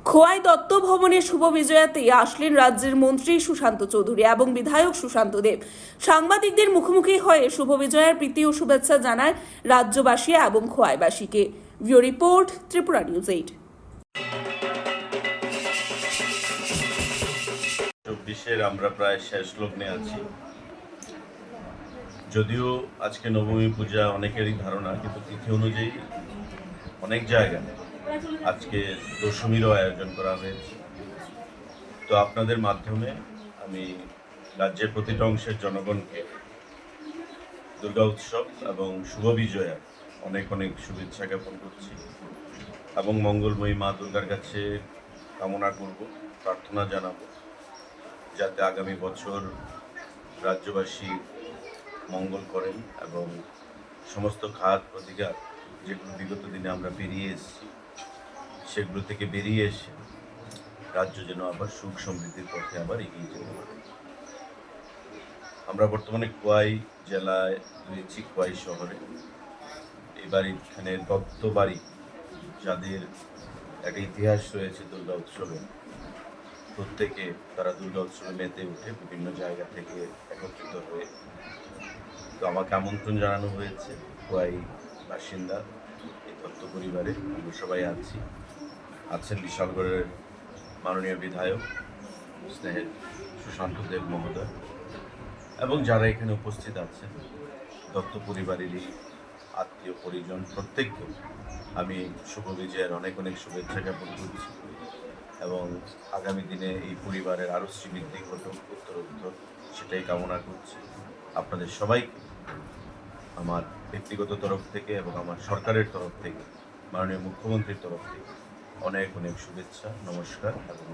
খোয়াই দত্ত ভবনের শুভ বিজয়াতে আসলেন রাজ্যের মন্ত্রী সুশান্ত চৌধুরী এবং বিধায়ক সুশান্ত দেব। সাংবাদিকদের মুখোমুখি হয়ে শুভ বিজয়ার প্রীতি ও শুভেচ্ছা জানায় রাজ্যবাসী এবং খোয়াইবাসীকে। Bureau report, Tripura news 8। 24-এর আমরা প্রায় শেষ লগ্নে আছি। যদিও আজকে নবমী পূজা অনেকেরই ধারণা, কিন্তু তিথি অনুযায়ী অনেক জায়গায় আজকে দশমীরও আয়োজন করা হয়েছে। তো আপনাদের মাধ্যমে আমি রাজ্যের প্রতিটা অংশের জনগণকে দুর্গা উৎসব এবং শুভ বিজয়ার অনেক অনেক শুভেচ্ছা জ্ঞাপন করছি এবং মঙ্গলময়ী মা দুর্গার কাছে কামনা করব, প্রার্থনা জানাবো যাতে আগামী বছর রাজ্যবাসী মঙ্গল করেন এবং সমস্ত ঘাত প্রতিঘাত যেগুলো বিগত দিনে আমরা পেরিয়ে এসেছি সেগুলো থেকে বেরিয়ে এসে রাজ্য যেন আবার সুখ সমৃদ্ধির পথে আবার এগিয়ে যেতে পারে। আমরা বর্তমানে খোয়াই জেলায় রয়েছি, খোয়াই শহরে। এই বাড়িখানে দত্ত বাড়ি, যাদের একটা ইতিহাস রয়েছে দুর্গা উৎসবে, প্রত্যেকে তারা দুর্গা উৎসবে মেতে উঠে বিভিন্ন জায়গা থেকে একত্রিত হয়ে। তো আমাকে আমন্ত্রণ জানানো হয়েছে খোয়াই বাসিন্দা এই দত্ত পরিবারে। আমরা সবাই আছেন বিশালগড়ের মাননীয় বিধায়ক স্নেহের সুশান্ত দেব মহোদয় এবং যারা এখানে উপস্থিত আছেন দত্ত পরিবারেরই আত্মীয় পরিজন, প্রত্যেককে আমি শুভ বিজয়ের অনেক অনেক শুভেচ্ছা জ্ঞাপন করছি এবং আগামী দিনে এই পরিবারের আরও শ্রীবৃদ্ধি ঘটুক উত্তরোত্তর, সেটাই কামনা করছি। আপনাদের সবাইকে আমার ব্যক্তিগত তরফ থেকে এবং আমার সরকারের তরফ থেকে, মাননীয় মুখ্যমন্ত্রীর তরফ থেকে অনেক অনেক শুভেচ্ছা, নমস্কার এবং